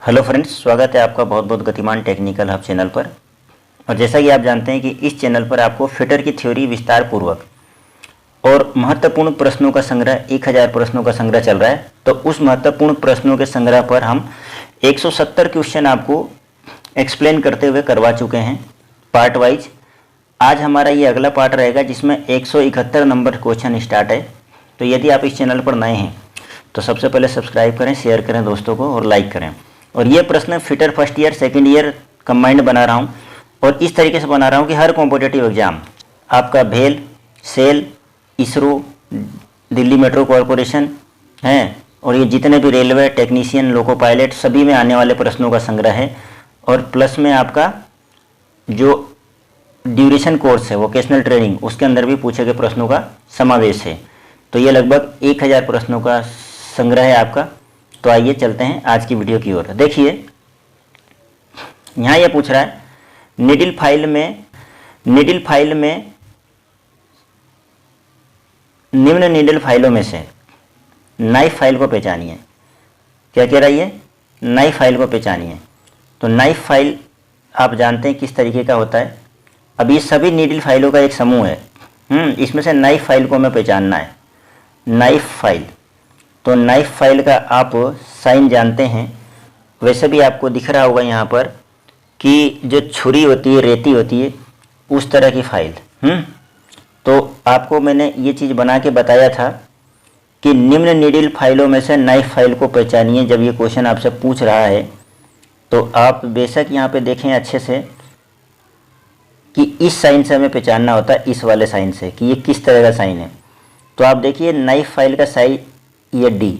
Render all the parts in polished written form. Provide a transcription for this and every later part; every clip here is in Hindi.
हेलो फ्रेंड्स, स्वागत है आपका बहुत बहुत गतिमान टेक्निकल हब चैनल पर। और जैसा कि आप जानते हैं कि इस चैनल पर आपको फिटर की थ्योरी विस्तार पूर्वक और महत्वपूर्ण प्रश्नों का संग्रह 1000 प्रश्नों का संग्रह चल रहा है। तो उस महत्वपूर्ण प्रश्नों के संग्रह पर हम 170 क्वेश्चन आपको एक्सप्लेन करते हुए करवा चुके हैं पार्ट वाइज। आज हमारा ये अगला पार्ट रहेगा जिसमें 171 नंबर क्वेश्चन स्टार्ट है। तो यदि आप इस चैनल पर नए हैं तो सबसे पहले सब्सक्राइब करें, शेयर करें दोस्तों को और लाइक करें। और ये प्रश्न fitter first year second year combined बना रहा हूँ और इस तरीके से बना रहा हूँ कि हर कॉम्पिटिटिव एग्जाम आपका भेल, सेल, इसरो, दिल्ली मेट्रो कॉरपोरेशन हैं और ये जितने भी रेलवे टेक्नीशियन, लोको पायलट सभी में आने वाले प्रश्नों का संग्रह है। और प्लस में आपका जो ड्यूरेशन कोर्स है वोकेशनल ट्रेनिंग, उसके अंदर भी पूछे गए प्रश्नों का समावेश है। तो ये लगभग 1000 प्रश्नों का संग्रह है आपका। तो आइए चलते हैं आज की वीडियो की ओर। देखिए यहाँ ये पूछ रहा है नीडल फाइल में निम्न नीडल फाइलों में से नाइफ फाइल को पहचानिए। क्या कह रहा है ये? नाइफ फाइल को पहचानिए। तो नाइफ फाइल आप जानते हैं किस तरीके का होता है। अब ये सभी नीडल फाइलों का एक समूह है। इसमें से नाइफ फाइल को हमें पहचानना है। नाइफ फाइल, तो नाइफ फाइल का आप साइन जानते हैं। वैसे भी आपको दिख रहा होगा यहाँ पर कि जो छुरी होती है, रेती होती है, उस तरह की फाइल। तो आपको मैंने ये चीज़ बना के बताया था कि निम्न नीडल फाइलों में से नाइफ फाइल को पहचानिए। जब ये क्वेश्चन आपसे पूछ रहा है तो आप बेशक यहाँ पे देखें अच्छे से कि इस साइन से हमें पहचानना होता है, इस वाले साइन से, कि ये किस तरह का साइन है। तो आप देखिए नाइफ फाइल का साइज ये डी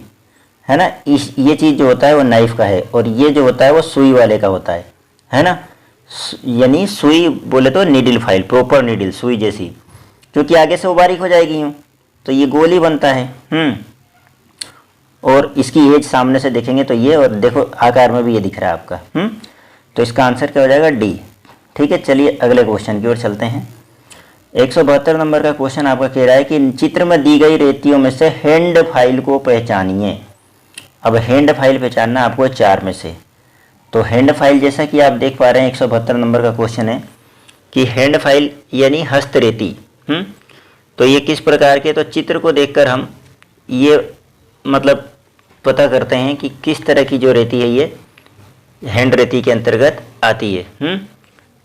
है ना। ये चीज़ जो होता है वो नाइफ का है और ये जो होता है वो सुई वाले का होता है ना। यानी सुई बोले तो नीडल फाइल, प्रॉपर नीडल, सुई जैसी, क्योंकि आगे से वो बारीक हो जाएगी यूँ, तो ये गोल ही बनता है। और इसकी एज सामने से देखेंगे तो ये, और देखो आकार में भी ये दिख रहा है आपका। तो इसका आंसर क्या हो जाएगा? डी। ठीक है, चलिए अगले क्वेश्चन की ओर चलते हैं। 172 नंबर का क्वेश्चन आपका कह रहा है कि चित्र में दी गई रेतियों में से हैंड फाइल को पहचानिए। अब हैंड फाइल पहचानना आपको 4 में से। तो हैंड फाइल जैसा कि आप देख पा रहे हैं 172 नंबर का क्वेश्चन है कि हैंड फाइल यानी हस्तरेती। तो ये किस प्रकार के, तो चित्र को देखकर हम ये मतलब पता करते हैं कि किस तरह की जो रेती है ये हैंड रेती के अंतर्गत आती है।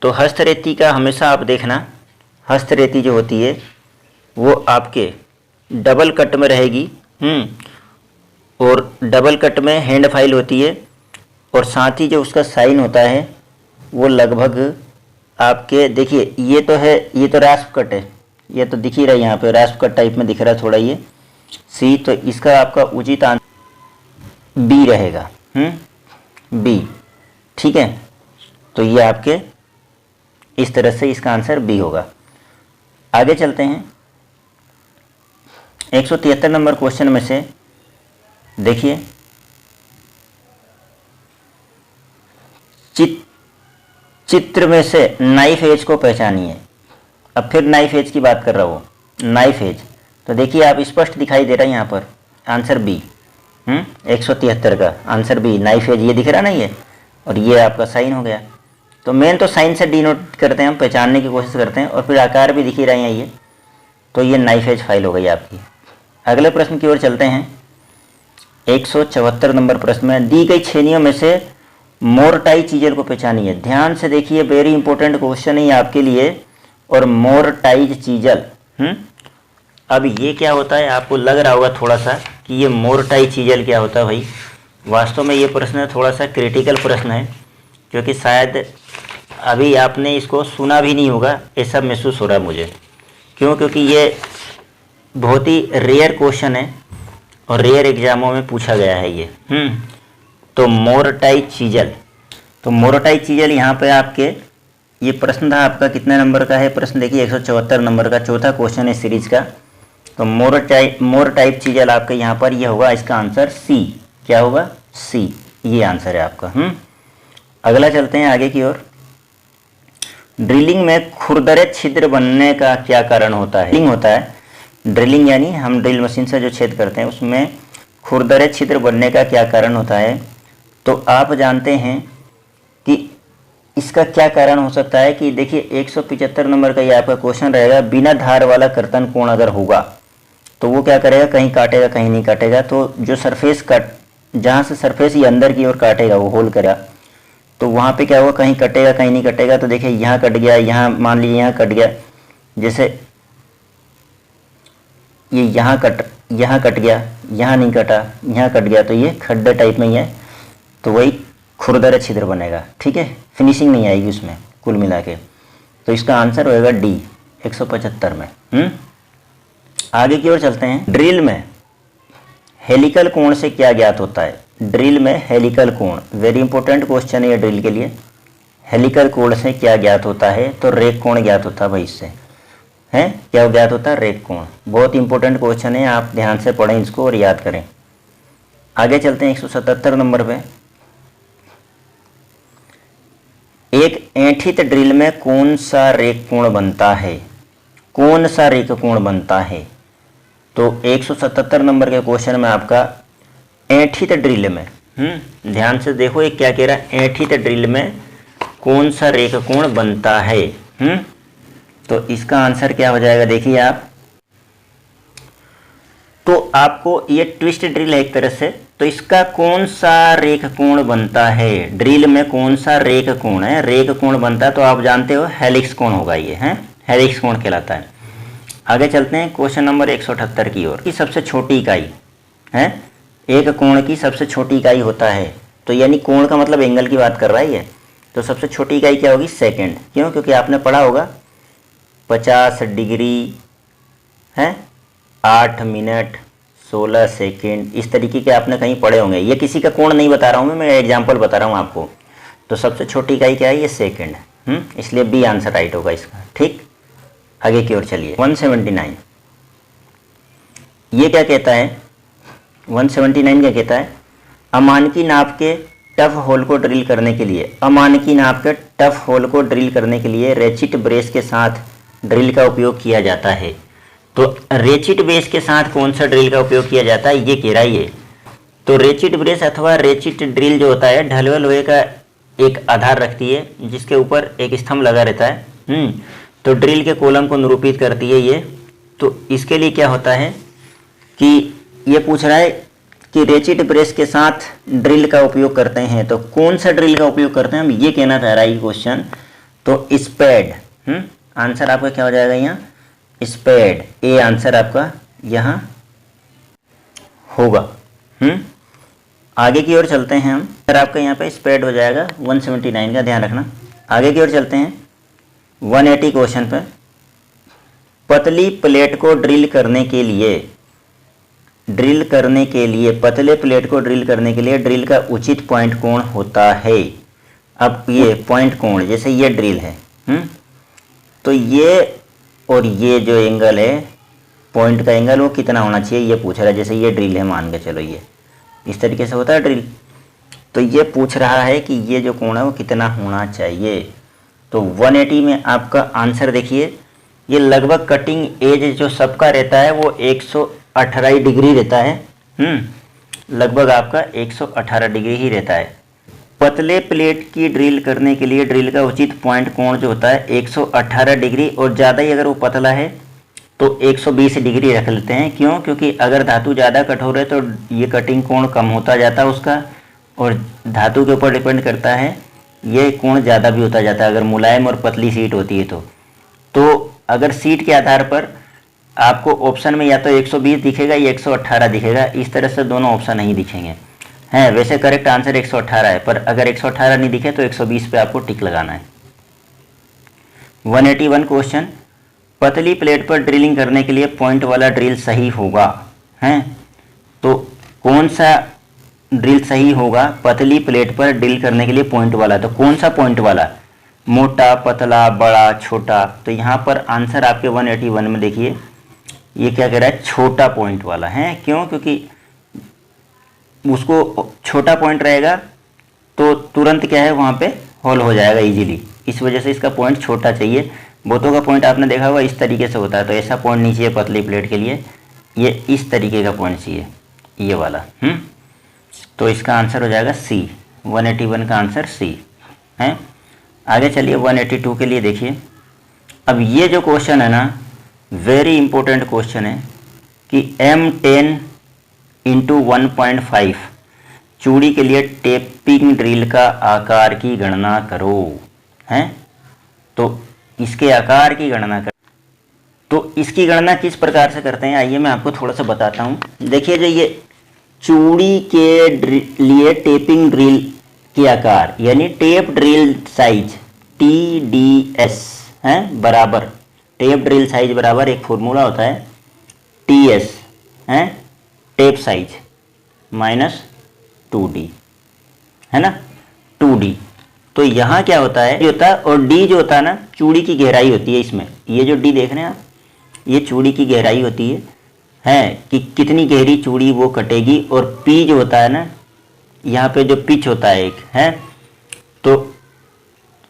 तो हस्तरेती का हमेशा आप देखना, हस्तरेती जो होती है वो आपके डबल कट में रहेगी। और डबल कट में हैंड फाइल होती है और साथ ही जो उसका साइन होता है वो लगभग आपके, देखिए ये तो है, ये तो रास्प कट है, ये तो दिख ही रहा है यहाँ पे, रास्प कट टाइप में दिख रहा है थोड़ा ये सी। तो इसका आपका उचित आंसर बी रहेगा। बी, ठीक है। तो ये आपके इस तरह से इसका आंसर बी होगा। आगे चलते हैं 173 नंबर क्वेश्चन में से देखिए चित्र में से नाइफ एज को पहचानिए। अब फिर नाइफ एज की बात कर रहा हूँ, नाइफ एज। तो देखिए आप स्पष्ट दिखाई दे रहा है यहाँ पर आंसर बी। 173 का आंसर बी, नाइफ एज, ये दिख रहा ना ये, और ये आपका साइन हो गया। तो मेन तो साइन से डिनोट करते हैं, हम पहचानने की कोशिश करते हैं, और फिर आकार भी दिख ही रहे हैं ये। तो ये नाइफ एज फाइल हो गई आपकी। अगले प्रश्न की ओर चलते हैं। 174 नंबर प्रश्न में दी गई श्रेणियों में से मोर्टाई चीजल को पहचानिए। ध्यान से देखिए, वेरी इंपॉर्टेंट क्वेश्चन है आपके लिए। और मोर्टाइज चीजल, अब ये क्या होता है? आपको लग रहा होगा थोड़ा सा कि ये मोर्टाई चीजल क्या होता है। भाई वास्तव में ये प्रश्न थोड़ा सा क्रिटिकल प्रश्न है, क्योंकि शायद अभी आपने इसको सुना भी नहीं होगा, ऐसा महसूस हो रहा है मुझे। क्यों? क्योंकि ये बहुत ही रेयर क्वेश्चन है और रेयर एग्जामों में पूछा गया है ये। तो मोर्टाइज चीजल, तो मोर्टाइज चीजल यहाँ पे आपके ये प्रश्न था आपका, कितने नंबर का है प्रश्न? देखिए 174 नंबर का, चौथा क्वेश्चन है सीरीज का। तो मोर्टाइज चीजल आपके यहाँ पर ये होगा, इसका आंसर सी। क्या होगा? सी, ये आंसर है आपका। अगला चलते हैं आगे की ओर। ड्रिलिंग में खुरदरे छिद्र बनने का क्या कारण होता है? ड्रिलिंग होता है, ड्रिलिंग यानी हम ड्रिल मशीन से जो छेद करते हैं उसमें खुरदरे छिद्र बनने का क्या कारण होता है? तो आप जानते हैं कि इसका क्या कारण हो सकता है कि देखिए 175 नंबर का ये आपका क्वेश्चन रहेगा, बिना धार वाला कर्तन कोण अगर होगा तो वो क्या करेगा, कहीं काटेगा कहीं नहीं काटेगा। तो जो सरफेस कट, जहाँ से सरफेस ये अंदर की ओर काटेगा, वो होल करेगा, तो वहाँ पे क्या होगा, कहीं कटेगा कहीं नहीं कटेगा। तो देखिए यहाँ कट गया, यहाँ मान लीजिए यहाँ कट गया, जैसे ये यहाँ कट गया, यहाँ नहीं कटा, यहाँ कट गया, तो ये खड्डे टाइप में ही है, तो वही खुरदरा छिद्र बनेगा। ठीक है, फिनिशिंग नहीं आएगी उसमें कुल मिला के। तो इसका आंसर होएगा डी 175 में। आगे की ओर चलते हैं। ड्रिल में हेलिकल कोण से क्या ज्ञात होता है? ड्रिल में हेलिकल कोण, वेरी इंपॉर्टेंट क्वेश्चन है ये ड्रिल के लिए। हेलिकल कोण से क्या ज्ञात होता है? तो रेख कोण ज्ञात होता है भाई इससे, है क्या ज्ञात होता है? रेख कोण। बहुत इंपॉर्टेंट क्वेश्चन है, आप ध्यान से पढ़ें इसको और याद करें। आगे चलते हैं 177 नंबर पे। एक ऐंठित ड्रिल में कौन सा रेख कोण बनता है? कौन सा रेख कोण बनता है? तो 177 नंबर के क्वेश्चन में आपका ऐंठित ड्रिल में, ध्यान से देखो ये क्या कह रहा है, ऐंठित ड्रिल में कौन सा रेख कोण बनता है। तो इसका आंसर क्या हो जाएगा, देखिए आप, तो आपको ये ट्विस्ट ड्रिल है एक तरह से, तो इसका कौन सा रेख कोण बनता है? ड्रिल में कौन सा रेख कोण है, रेख कोण बनता है, तो आप जानते हो हेलिक्स कोण होगा ये, है हेलिक्स कोण कहलाता है। आगे चलते हैं क्वेश्चन नंबर 178 की ओर। की सबसे छोटी इकाई है, एक कोण की सबसे छोटी इकाई होता है, तो यानी कोण का मतलब एंगल की बात कर रहा है ये, तो सबसे छोटी इकाई क्या होगी? सेकंड। क्यों? क्योंकि आपने पढ़ा होगा 50 डिग्री है 8 मिनट 16 सेकेंड, इस तरीके के आपने कहीं पढ़े होंगे। ये किसी का कोण नहीं बता रहा हूँ मैं एग्जाम्पल बता रहा हूँ आपको। तो सबसे छोटी इकाई क्या है? ये सेकंड। इसलिए बी आंसर राइट होगा इसका। ठीक, आगे की ओर चलिए। 179 ये क्या कहता है? 179 क्या कहता है? अमानकी नाप के टफ होल को ड्रिल करने के लिए, अमानकी नाप के टफ होल को ड्रिल करने के लिए रेचिट ब्रेस के साथ ड्रिल का उपयोग किया जाता है। तो रेचिट ब्रेस के साथ कौन सा ड्रिल का उपयोग किया जाता है, ये कह रहा है ये। तो रेचिट ब्रेस अथवा रेचिट ड्रिल जो होता है, ढलवे लोहे का एक आधार रखती है जिसके ऊपर एक स्तंभ लगा रहता है, तो ड्रिल के कॉलम को निरूपित करती है ये। तो इसके लिए क्या होता है कि ये पूछ रहा है कि रेचिट ब्रेस के साथ ड्रिल का उपयोग करते हैं, तो कौन सा ड्रिल का उपयोग करते हैं हम, ये कहना चाह रहा है ये क्वेश्चन। तो स्पेड, आंसर आपका क्या हो जाएगा यहाँ? स्पेड, ए आंसर आपका यहाँ होगा। आगे की ओर चलते हैं हम, सर आपका यहाँ पे स्पेड हो जाएगा 179 का, ध्यान रखना। आगे की ओर चलते हैं 180 क्वेश्चन पर। पतली प्लेट को ड्रिल करने के लिए, पतले प्लेट को ड्रिल करने के लिए ड्रिल का उचित पॉइंट कोण होता है। अब ये पॉइंट कोण, जैसे ये ड्रिल है, तो ये और ये जो एंगल है, पॉइंट का एंगल, वो कितना होना चाहिए ये पूछ रहा है। जैसे ये ड्रिल है, मान के चलो ये इस तरीके से होता है ड्रिल, तो ये पूछ रहा है कि ये जो कोण है वो कितना होना चाहिए। तो 180 में आपका आंसर देखिए, ये लगभग कटिंग एज जो सबका रहता है वो 118 डिग्री रहता है। लगभग आपका 118 डिग्री ही रहता है। पतले प्लेट की ड्रिल करने के लिए ड्रिल का उचित पॉइंट कोण जो होता है 118 डिग्री, और ज़्यादा ही अगर वो पतला है तो 120 डिग्री रख लेते हैं। क्यों? क्योंकि अगर धातु ज़्यादा कठोर है तो ये कटिंग कोण कम होता जाता है उसका, और धातु के ऊपर डिपेंड करता है, ये कोण ज़्यादा भी होता जाता है अगर मुलायम और पतली सीट होती है तो अगर सीट के आधार पर आपको ऑप्शन में या तो 120 दिखेगा या 118 दिखेगा, इस तरह से दोनों ऑप्शन नहीं दिखेंगे हैं। वैसे करेक्ट आंसर 118 है, पर अगर 118 नहीं दिखे तो 120 पे आपको टिक लगाना है। 181 क्वेश्चन, पतली प्लेट पर ड्रिलिंग करने के लिए पॉइंट वाला ड्रिल सही होगा, हैं? तो कौन सा ड्रिल सही होगा पतली प्लेट पर ड्रिल करने के लिए पॉइंट वाला? तो कौन सा पॉइंट वाला, मोटा, पतला, बड़ा, छोटा? तो यहाँ पर आंसर आपके 181 में देखिए ये क्या कह रहा है, छोटा पॉइंट वाला है। क्यों? क्योंकि उसको छोटा पॉइंट रहेगा तो तुरंत क्या है वहाँ पे होल हो जाएगा इजीली, इस वजह से इसका पॉइंट छोटा चाहिए। बोतों का पॉइंट आपने देखा होगा इस तरीके से होता है, तो ऐसा पॉइंट नहीं चाहिए पतली प्लेट के लिए, ये इस तरीके का पॉइंट चाहिए, ये वाला। तो इसका आंसर हो जाएगा सी, 181 का आंसर सी है। आगे चलिए 182 के लिए देखिए। अब ये जो क्वेश्चन है ना, वेरी इंपॉर्टेंट क्वेश्चन है कि M10 इंटू 1.5 चूड़ी के लिए टेपिंग ड्रिल का आकार की गणना करो, हैं। तो इसके आकार की गणना कर, तो इसकी गणना किस प्रकार से करते हैं, आइए मैं आपको थोड़ा सा बताता हूँ। देखिए जो ये चूड़ी के लिए टेपिंग ड्रिल के आकार यानी टेप ड्रिल साइज TDS है बराबर, टेप ड्रिल साइज बराबर एक फॉर्मूला होता है TS है, टेप साइज माइनस 2D है ना, 2D। तो यहाँ क्या होता है, ये होता है, और D जो होता है ना चूड़ी की गहराई होती है इसमें, ये जो D देख रहे हैं आप, ये चूड़ी की गहराई होती है कि कितनी गहरी चूड़ी वो कटेगी, और P जो होता है ना, यहाँ पे जो पिच होता है एक है, तो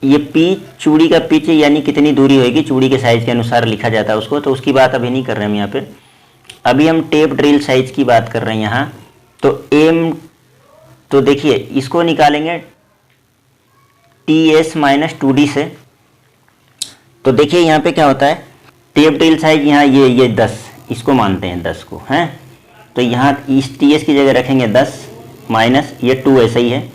ये P चूड़ी का पिच यानी कितनी दूरी होगी चूड़ी के साइज के अनुसार लिखा जाता है उसको, तो उसकी बात अभी नहीं कर रहे हम यहाँ पे। अभी हम टेप ड्रिल साइज की बात कर रहे हैं यहाँ। तो M, तो देखिए इसको निकालेंगे TS माइनस 2D से। तो देखिए यहाँ पे क्या होता है, टेप ड्रिल साइज यहाँ ये 10, इसको मानते हैं 10 को, हैं। तो यहाँ इस TS की जगह रखेंगे 10 माइनस ये 2 ऐसा ही है,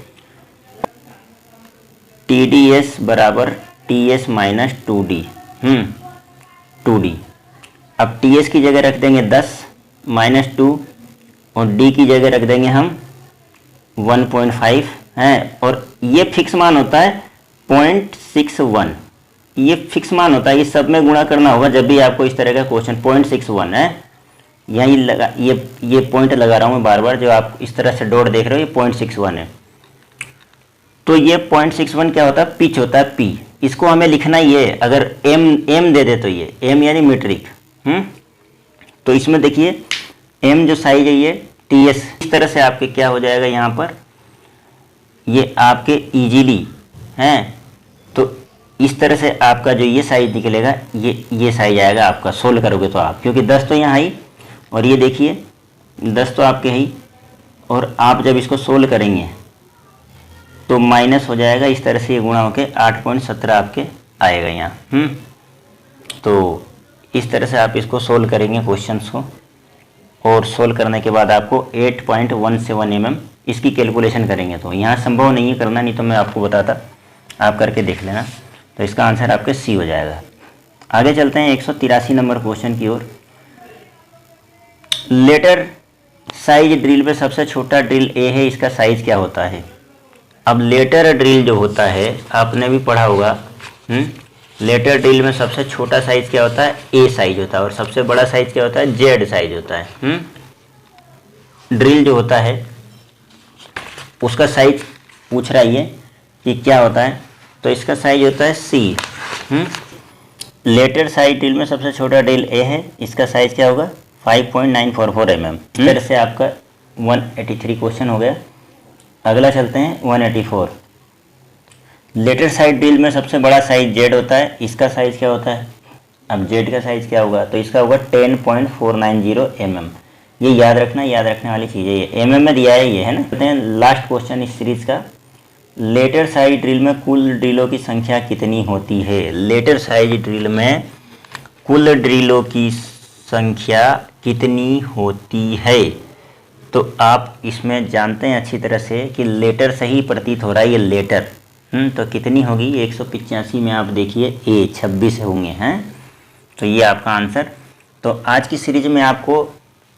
TDS बराबर TS माइनस 2D 2D। अब TS की जगह रख देंगे 10 माइनस 2 और D की जगह रख देंगे हम 1.5 हैं, और ये फिक्स मान होता है 0.61, ये फिक्स मान होता है, ये सब में गुणा करना होगा जब भी आपको इस तरह का क्वेश्चन 0.61 है। यहीं लगा, ये पॉइंट लगा रहा हूँ मैं बार बार, जो आप इस तरह से डॉट देख रहे हो ये 0.61 है। तो ये 0.61 क्या होता है, पिच होता है P, इसको हमें लिखना ही है। अगर M दे दे तो ये M यानी मीट्रिक, तो इसमें देखिए M जो साइज है ये TS, इस तरह से आपके क्या हो जाएगा यहाँ पर, ये आपके इजीली हैं। तो इस तरह से आपका जो ये साइज निकलेगा, ये साइज आएगा आपका, सोल्व करोगे तो आप, क्योंकि 10 तो यहाँ ही, और ये देखिए 10 तो आपके ही, और आप जब इसको सोल्व करेंगे तो माइनस हो जाएगा, इस तरह से ये गुणा होके 8.17 आपके आएगा यहाँ। तो इस तरह से आप इसको सोल्व करेंगे क्वेश्चंस को, और सोल्व करने के बाद आपको 8.17 mm इसकी कैलकुलेशन करेंगे। तो यहाँ संभव नहीं है करना, नहीं तो मैं आपको बताता, आप करके देख लेना। तो इसका आंसर आपके सी हो जाएगा। आगे चलते हैं 183 नंबर क्वेश्चन की ओर। लेटर साइज ड्रिल में सबसे छोटा ड्रिल ए है, इसका साइज क्या होता है। अब लेटर ड्रिल जो होता है आपने भी पढ़ा होगा, लेटर ड्रिल में सबसे छोटा साइज क्या होता है, ए साइज होता है, और सबसे बड़ा साइज क्या होता है, जेड साइज होता है। ड्रिल जो होता है उसका साइज पूछ रहा है कि क्या होता है, तो इसका साइज होता है सी। लेटर साइज ड्रिल में सबसे छोटा ड्रिल ए है, इसका साइज क्या होगा 5.944 mm। इस तरह से आपका 183 क्वेश्चन हो गया। अगला चलते हैं 184। लेटर साइड ड्रिल में सबसे बड़ा साइज जेड होता है, इसका साइज क्या होता है। अब जेड का साइज क्या होगा, तो इसका होगा 10.490 mm। ये याद रखने वाली चीज़ है, ये mm में दिया है ये, है ना। कहते हैं लास्ट क्वेश्चन इस सीरीज का, लेटर साइज ड्रिल में कुल ड्रिलों की संख्या कितनी होती है। लेटर साइज ड्रिल में कुल ड्रिलों की संख्या कितनी होती है। तो आप इसमें जानते हैं अच्छी तरह से कि लेटर से ही प्रतीत हो रहा है ये लेटर। तो कितनी होगी 185 में आप देखिए ए 26 होंगे, हैं। तो ये आपका आंसर। तो आज की सीरीज में आपको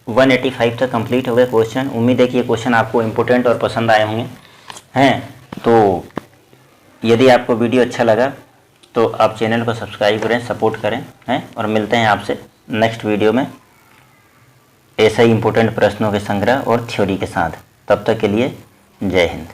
185 तक कंप्लीट हो गए क्वेश्चन। उम्मीद है कि ये क्वेश्चन आपको इम्पोर्टेंट और पसंद आए होंगे, हैं। तो यदि आपको वीडियो अच्छा लगा तो आप चैनल को सब्सक्राइब करें, सपोर्ट करें, हैं। और मिलते हैं आपसे नेक्स्ट वीडियो में ऐसे ही इम्पोर्टेंट प्रश्नों के संग्रह और थ्योरी के साथ। तब तक के लिए जय हिंद।